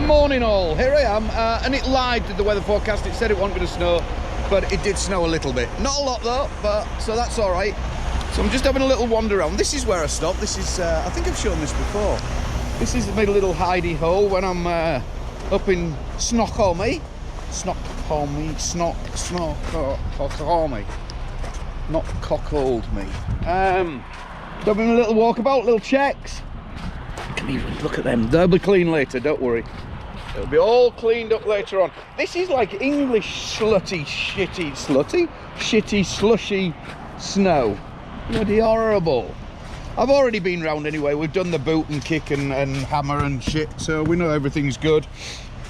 morning all, here I am, and it lied to the weather forecast. It said it wasn't going to snow, but it did snow a little bit. Not a lot though, but so that's all right. So I'm just having a little wander around. This is where I stop. This is, I think I've shown this before. This is my little hidey hole when I'm up in Snoqualmie. Snoqualmie, not Cockaldme. Having a little walkabout, little checks. Can even look at them. They'll be clean later, don't worry. It'll be all cleaned up later on. This is like English slutty, slushy snow. Bloody horrible. I've already been round anyway. We've done the boot and kick and hammer and shit, so we know everything's good.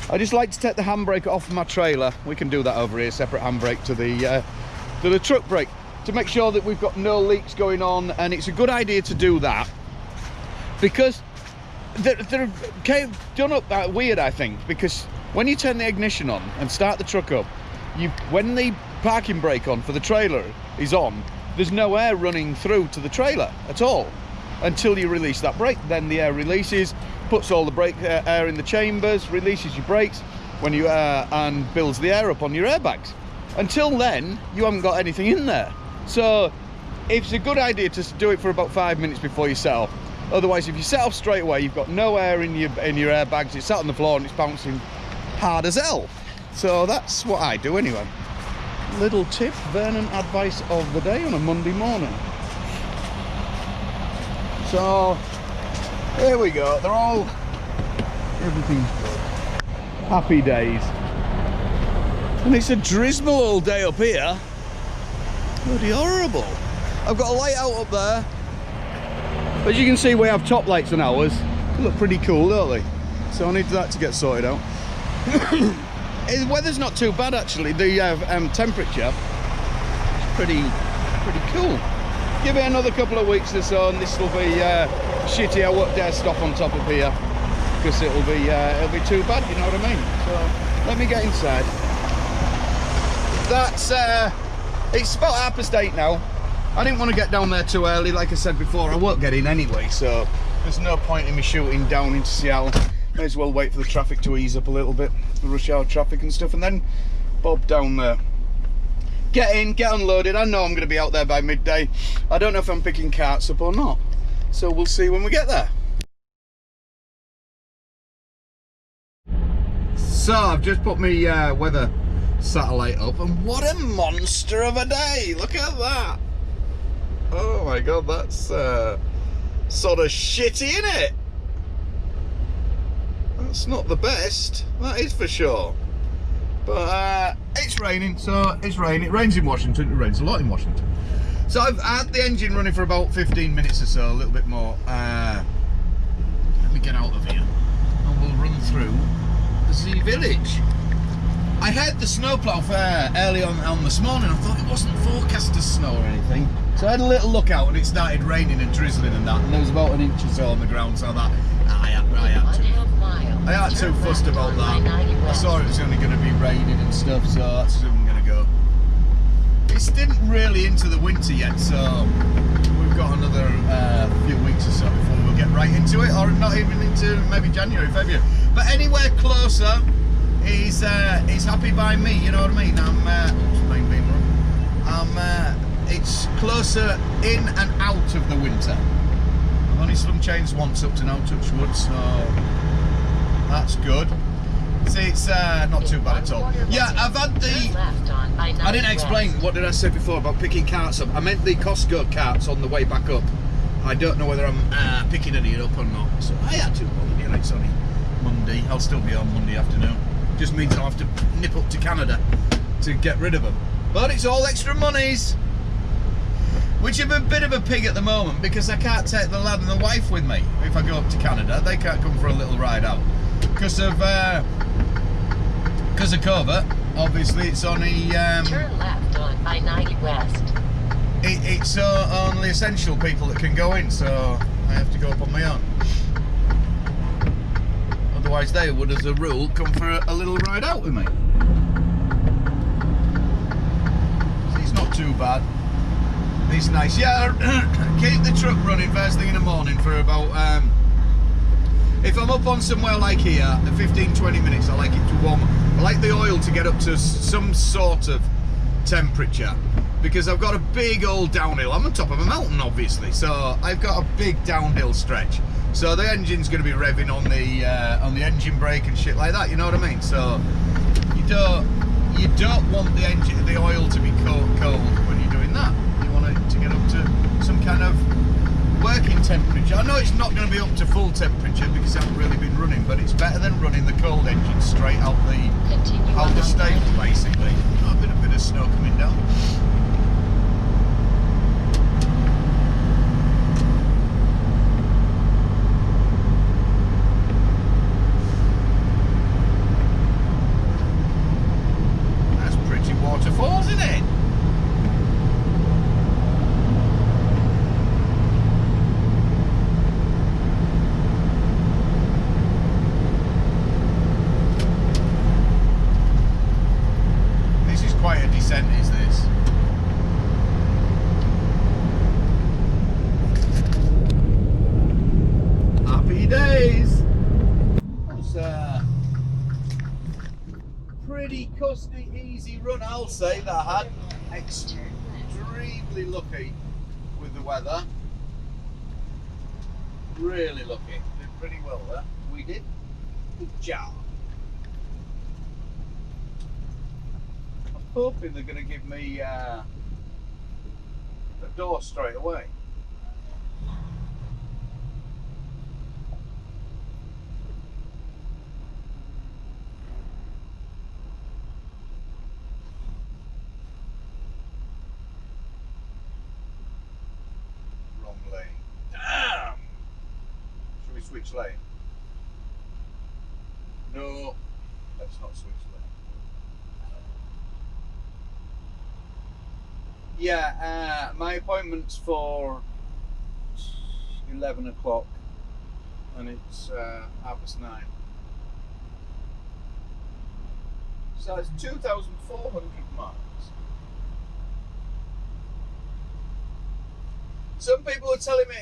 I just like to take the handbrake off my trailer. We can do that over here, separate handbrake to the truck brake, to make sure that we've got no leaks going on. And it's a good idea to do that because they're kind of done up that weird, I think, because when you turn the ignition on and start the truck up, when the parking brake on for the trailer is on, there's no air running through to the trailer at all until you release that brake. Then the air releases, puts all the brake air in the chambers, releases your brakes when you and builds the air up on your airbags. Until then, you haven't got anything in there. So it's a good idea to do it for about 5 minutes before you set off. Otherwise, if you set off straight away, you've got no air in your airbags. It's sat on the floor and it's bouncing hard as hell. So that's what I do anyway. Little tip, Vernon advice of the day on a Monday morning. So here we go. Everything's good. Happy days. And it's a drizzle all day up here. Bloody horrible. I've got a light out up there. As you can see, we have top lights on ours. They look pretty cool, don't they? So I need that to get sorted out. The weather's not too bad actually. The temperature is pretty cool. Give it another couple of weeks or so, and this will be shitty. I won't dare stop on top of here because it'll be too bad. You know what I mean? So let me get inside. That's it's about 8:30 now. I didn't want to get down there too early. Like I said before, I won't get in anyway, so there's no point in me shooting down into Seattle. May as well wait for the traffic to ease up a little bit, the rush hour traffic and stuff, and then bob down there. Get in, get unloaded. I know I'm going to be out there by midday. I don't know if I'm picking carts up or not, so we'll see when we get there. So I've just put my weather satellite up, and what a monster of a day! Look at that! Oh my god, that's sort of shitty, innit? That's not the best, that is for sure. But it's raining, so it's raining. It rains in Washington, it rains a lot in Washington. So I've had the engine running for about 15 minutes or so, a little bit more. Let me get out of here and we'll run through the Z Village. I heard the snowplow early on this morning. I thought it wasn't forecast to snow or anything. So I had a little look out and it started raining and drizzling and that, and there was about an inch or so on the ground, so I thought, I ain't too fussed about that. I saw it was only going to be raining and stuff, so that's soon going to go. It's didn't really into the winter yet, so we've got another few weeks or so before we'll get right into it, or not even into maybe January, February. But anywhere closer is happy by me, you know what I mean? It's closer in and out of the winter. I've only slung chains once up to now, touch wood, so that's good. See, it's not too bad at all. Yeah, I've had I didn't explain, what did I say before about picking carts up? I meant the Costco carts on the way back up. I don't know whether I'm picking any up or not, so I had to volunteer. It's only Monday, I'll still be on Monday afternoon. Just means I'll have to nip up to Canada to get rid of them. But it's all extra monies, which I'm a bit of a pig at the moment because I can't take the lad and the wife with me if I go up to Canada. They can't come for a little ride out because of COVID. Obviously, it's only turn left on I-90 West. It's only essential people that can go in, so I have to go up on my own. Otherwise, they would, as a rule, come for a little ride out with me. It's not too bad. It's nice. Yeah, keep the truck running first thing in the morning for about if I'm up on somewhere like here, the 15-20 minutes, I like it to warm. I like the oil to get up to some sort of temperature, because I've got a big old downhill. I'm on top of a mountain, obviously, so I've got a big downhill stretch. So the engine's going to be revving on the engine brake and shit like that. You know what I mean? So you don't want the oil to be cold when you're doing that. You want it to get up to some kind of working temperature. I know it's not going to be up to full temperature because I haven't really been running, but it's better than running the cold engine straight out the stable, basically. Oh, a bit of snow coming down. That's pretty waterfalls, isn't it? Quite a descent, is this? Happy days! That's a pretty custy, easy run, I'll say, that I had. Extremely lucky with the weather. Really lucky. Did pretty well there. We did. Good job. Hoping they're going to give me a door straight away. Wrong lane. Damn! Should we switch lane? No, let's not switch lane. Yeah, my appointment's for 11 o'clock and it's 9:30. So it's 2,400 miles. Some people are telling me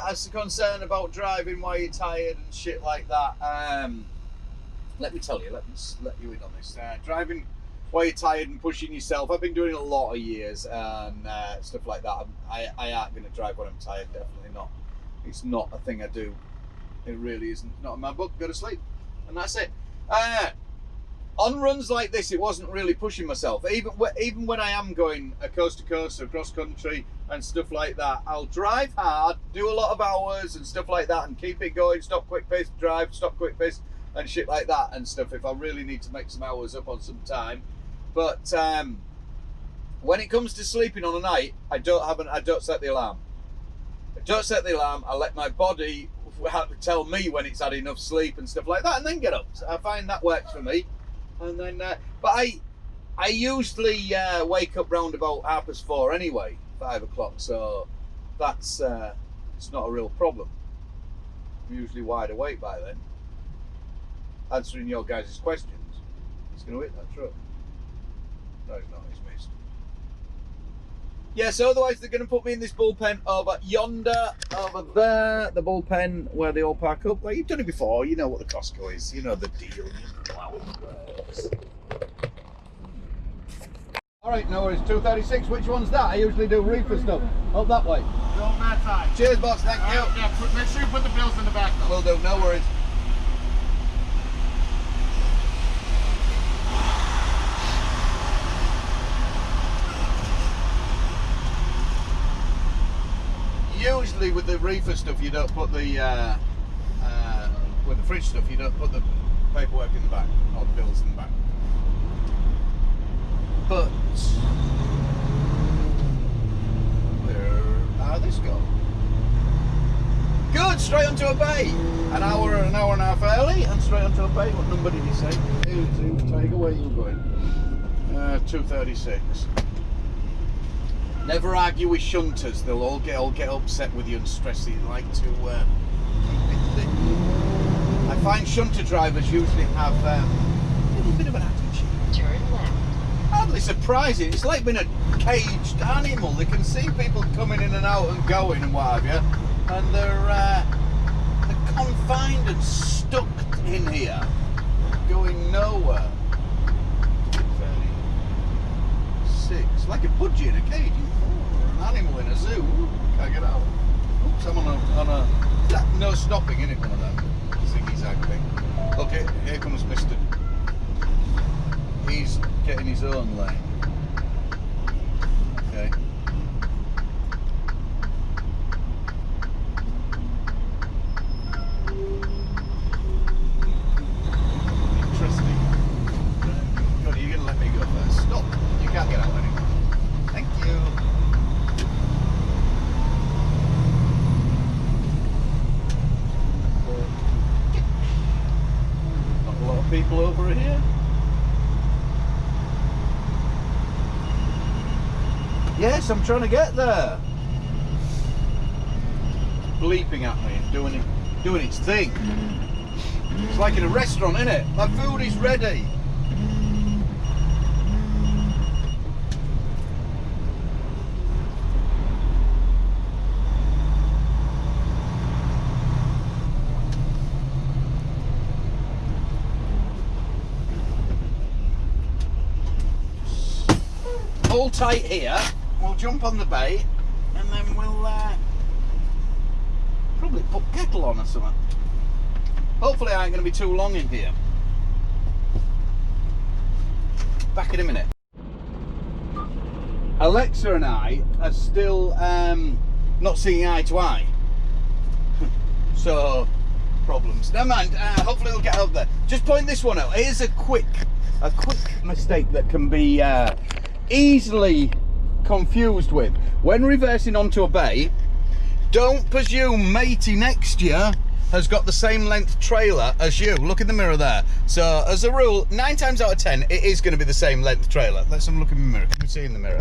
as a concern about driving while you're tired and shit like that. Let me tell you, let you in on this. Driving while you're tired and pushing yourself. I've been doing it a lot of years and stuff like that. I aren't going to drive when I'm tired, definitely not. It's not a thing I do. It really isn't. Not in my book. Go to sleep. And that's it. On runs like this, it wasn't really pushing myself. Even when I am going coast to coast or cross country and stuff like that, I'll drive hard, do a lot of hours and stuff like that and keep it going, stop quick pace drive, stop quick pace and shit like that and stuff if I really need to make some hours up on some time. But when it comes to sleeping on a night, I don't set the alarm. I don't set the alarm. I let my body tell me when it's had enough sleep and stuff like that, and then get up. So I find that works for me. And then, but I usually wake up round about 4:30 anyway, 5 o'clock. So that's it's not a real problem. I'm usually wide awake by then, answering your guys' questions. He's going to hit that truck. No, he's not. He's missed. Yeah, so otherwise they're going to put me in this bullpen over yonder, over there. The bullpen where they all park up. Like, you've done it before. You know what the Costco is. You know the deal. You know how it works. All right, no worries. 236. Which one's that? I usually do reefer stuff. Up that way. Go on that side. Cheers, boss. Thank you. Yeah, make sure you put the bills in the back, though. Will do. No worries. Usually with the reefer stuff, you don't put the with the fridge stuff, you don't put the paperwork in the back or the bills in the back. But where are this go? Good, straight onto a bay. An hour and a half early, and straight onto a bay. What number did he say? 2 Tiger, where are you going? 236. Never argue with shunters, they'll all get upset with you and stress you. They like to keep it lit. I find shunter drivers usually have a little bit of an attitude. Turn left. Hardly surprising, it's like being a caged animal. They can see people coming in and out and going and what have you, and they're confined and stuck in here, going nowhere. 36, like a budgie in a cage, or an animal in a zoo. Can't get out. Oops, I'm on a no stopping, innit, one of them ziggy zag thing. Okay, here comes Mr. He's getting his own lane. Okay. Interesting. God, you're gonna let me go first. Stop. You can't get out anymore. Thank you. Not a lot of people over here. Yes, I'm trying to get there. Bleeping at me and doing its thing. It's like in a restaurant, isn't it? My food is ready. Hold tight here. We'll jump on the bait and then we'll probably put kettle on or something. Hopefully I ain't going to be too long in here. Back in a minute. Alexa and I are still not seeing eye to eye. So, problems. Never mind, hopefully we'll get out there. Just point this one out. Here's a quick mistake that can be easily confused with. When reversing onto a bay, don't presume matey next to you has got the same length trailer as you. Look in the mirror there. So as a rule, 9 times out of 10 it is going to be the same length trailer. Let's have a look in the mirror. Can we see in the mirror?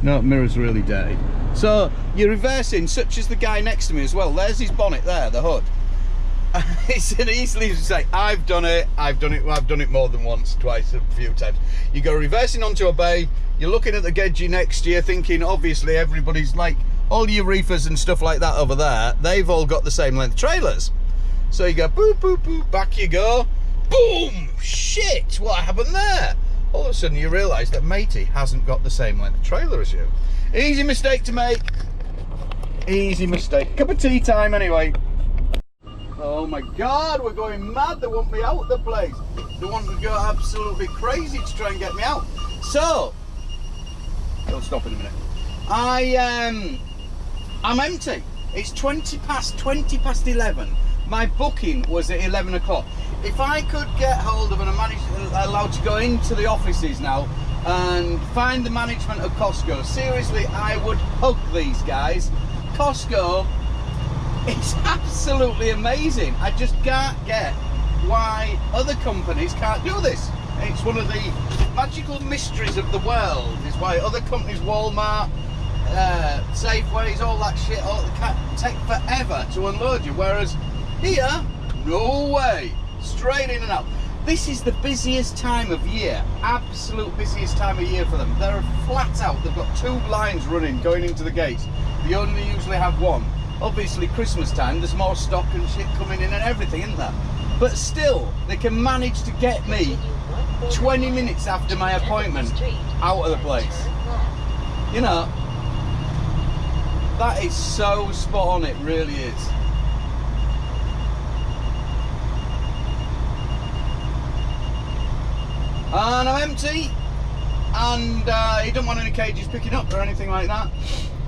No, mirror's really dirty. So you're reversing, such as the guy next to me as well. There's his bonnet there, the hood. It's an easily to say, I've done it more than once, twice, a few times. You go reversing onto a bay, you're looking at the Gedgie next to you, thinking obviously everybody's like, all your reefers and stuff like that over there, they've all got the same length trailers. So you go, boop, boop, boop, back you go, boom, shit, what happened there? All of a sudden you realise that matey hasn't got the same length trailer as you. Easy mistake to make, easy mistake. Cup of tea time anyway. Oh my God, we're going mad. They want me out the place. They want to go absolutely crazy to try and get me out. So, don't stop in a minute. I'm empty. It's 20 past 11. My booking was at 11 o'clock. If I could get hold of and allowed to go into the offices now and find the management of Costco, seriously, I would hug these guys. Costco, it's absolutely amazing. I just can't get why other companies can't do this. It's one of the magical mysteries of the world, is why other companies, Walmart, Safeways, all that shit, can take forever to unload you, whereas here, no way, straight in and out. This is the busiest time of year, absolute busiest time of year for them. They're flat out. They've got 2 lines running going into the gates. They only usually have 1. Obviously Christmas time, there's more stock and shit coming in and everything, isn't there? But still, they can manage to get me 20 minutes after my appointment out of the place. You know, that is so spot on, it really is. And I'm empty, and he don't want any cages picking up or anything like that.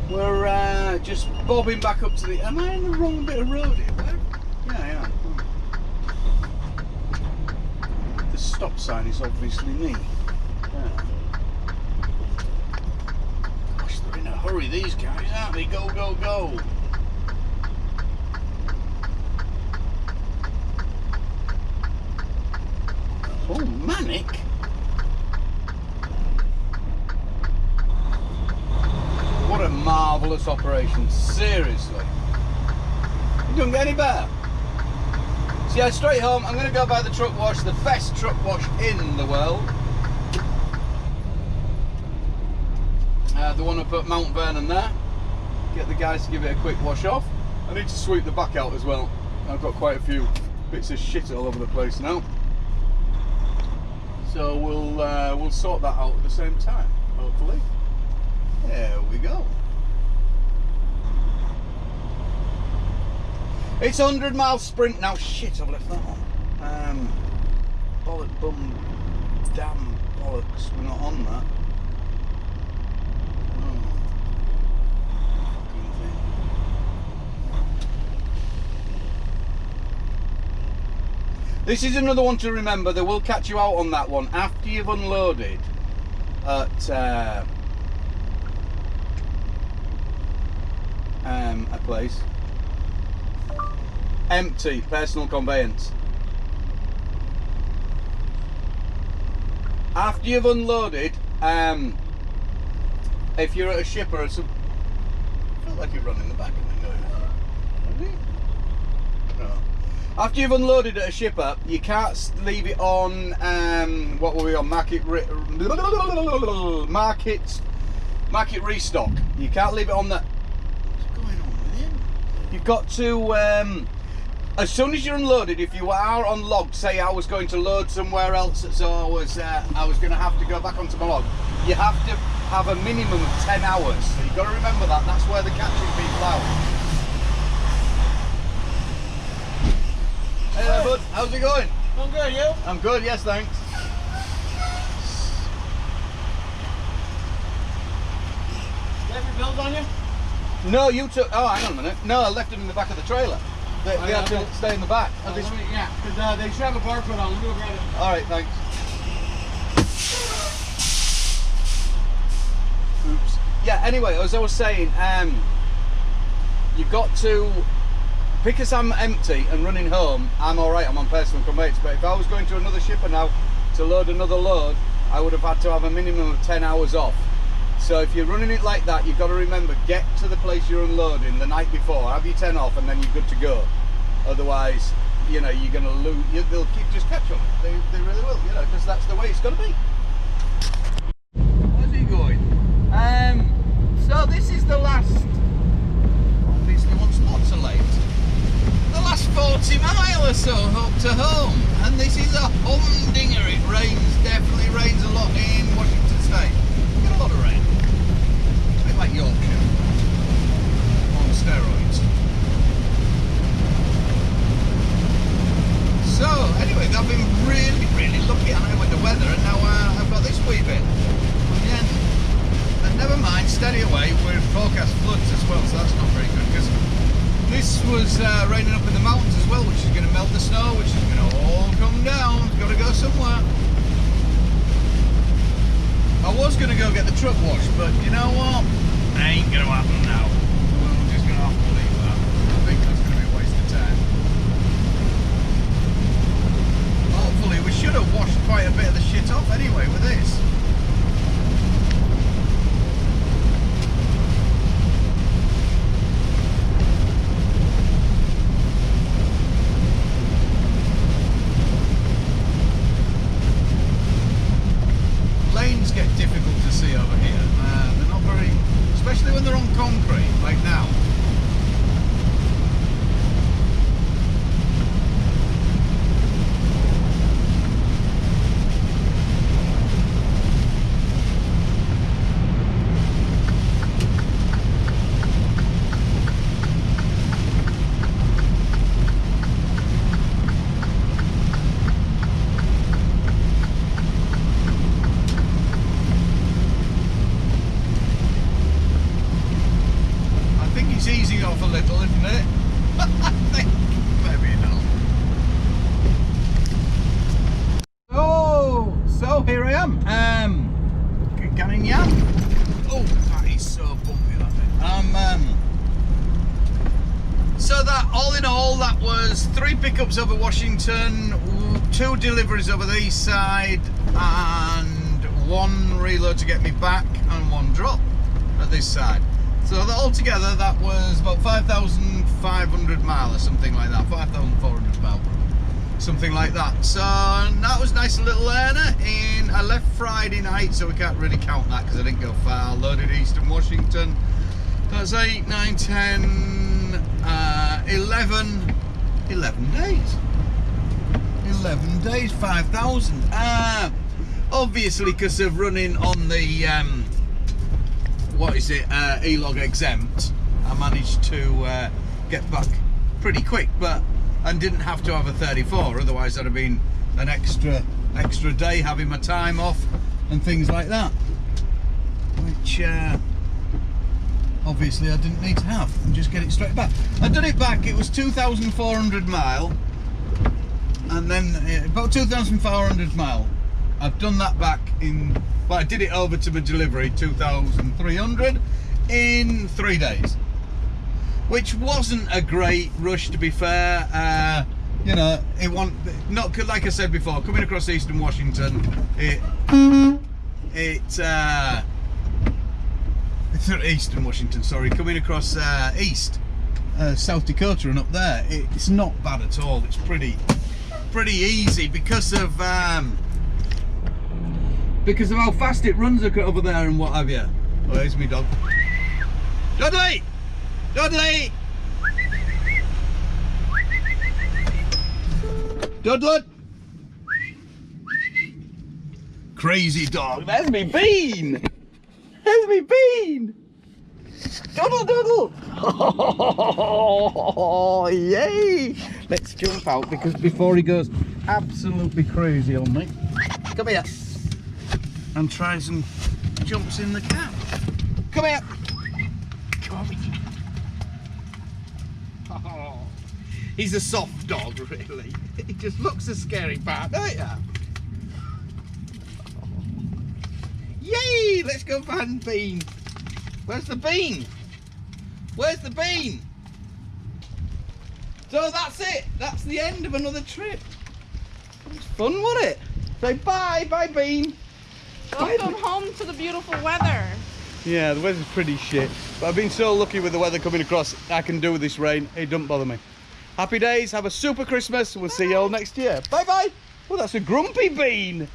We're just bobbing back up to the... Am I in the wrong bit of road here? Yeah. The stop sign is obviously me. Yeah. Gosh, they're in a hurry, these guys, aren't they? Go, go, go. Oh, manic. What a marvellous operation, seriously. It doesn't get any better. So yeah, straight home, I'm going to go buy the truck wash, the best truck wash in the world. The one up at Mount Vernon there. Get the guys to give it a quick wash off. I need to sweep the back out as well. I've got quite a few bits of shit all over the place now. So we'll sort that out at the same time, hopefully. There we go. It's a 100-mile sprint now. Shit, I've left that on. Bollock bum, damn bollocks. We're not on that. Fucking thing. This is another one to remember. They will catch you out on that one after you've unloaded at a place. Empty personal conveyance. After you've unloaded, if you're at a shipper or some, I feel like you're running the back of the no. After you've unloaded at a shipper, you can't leave it on. What were we on? Market restock. You can't leave it on the. What's going on with him? You've got to. As soon as you're unloaded, if you are on log, say I was going to load somewhere else, so I was going to have to go back onto my log, you have to have a minimum of 10 hours. So you've got to remember that. That's where they're catching people out. Hey there, bud. How's it going? I'm good, you? I'm good, yes, thanks. You have your bills on you? No, you took. Oh, hang on a minute. No, I left them in the back of the trailer. They had to stay in the back. Yeah, because they should have a barcode on. Let me go grab it. All right, thanks. Oops. Yeah. Anyway, as I was saying, you've got to. Because I'm empty and running home, I'm all right. I'm on personal conveyance. But if I was going to another shipper now to load another load, I would have had to have a minimum of 10 hours off. So if you're running it like that, you've got to remember, get to the place you're unloading the night before, have your 10 off, and then you're good to go. Otherwise, you know, you're going to lose. They'll just catch on. They really will, you know, because that's the way it's got to be. Where's he going? So this is the last. Obviously, wants lots of late. The last 40 mile or so up to home, and this is a humdinger. It rains, definitely rains a lot in Washington State. We get a lot of rain. A bit like Yorkshire on steroids. So anyway, I've been really lucky, haven't I, with the weather, and now I've got this wee bit on the end. And never mind, steady away. We're forecast floods as well, so that's not very good, because this was raining up in the mountains as well, which is going to melt the snow, which is going to all come down. Got to go somewhere. I was going to go get the truck washed, but you know what? Ain't going to happen now. We're just going to have to leave that. I think that's going to be a waste of time. Hopefully, we should have washed quite a bit of the shit off anyway with this. Lanes get difficult to see over here. They're not very, especially when they're on concrete, like now. Off a little, isn't it? I think maybe not. Oh, so here I am. Canning yam. Oh, that is so bumpy, that thing. So that, all in all, that was 3 pickups over Washington, 2 deliveries over the east side, and 1 reload to get me back, and 1 drop at this side. So that altogether, that was about 5,500 miles or something like that, 5,400 miles, something like that. So that was nice little earner. I left Friday night, so we can't really count that because I didn't go far. Loaded Eastern Washington. That's 8, 9, 10, 11 11 days. 11 days, 5,000. Obviously, because of running on the what is it, E-log exempt, I managed to get back pretty quick, but and didn't have to have a 34. Otherwise, I'd have been an extra day having my time off and things like that, which obviously I didn't need to have, and just get it straight back. I done it back. It was 2,400 mile, and then about 2,400 mile. I've done that back in. Well, I did it over to my delivery, 2,300 in 3 days, which wasn't a great rush, to be fair. You know, it not like I said before, coming across Eastern Washington, it's Eastern Washington, sorry, coming across east, South Dakota and up there, it's not bad at all. It's pretty easy because of how fast it runs over there and what have you. Oh, there's me dog. Dudley! Dudley! Dudley! Crazy dog. There's me Bean! There's me Bean! Doddle doddle! Oh, yay! Let's jump out because before he goes absolutely crazy on me. Come here. And tries and jumps in the cab. Come here. Come on. Oh, he's a soft dog, really. He just looks a scary part, don't you? Yay! Let's go find Bean. Where's the Bean? Where's the Bean? So that's it. That's the end of another trip. It was fun, wasn't it? Say bye, bye Bean. Welcome home to the beautiful weather. Yeah, the weather's pretty shit. But I've been so lucky with the weather coming across, I can do with this rain. It doesn't bother me. Happy days, have a super Christmas. We'll see you all next year. Bye bye. Oh, that's a grumpy Bean.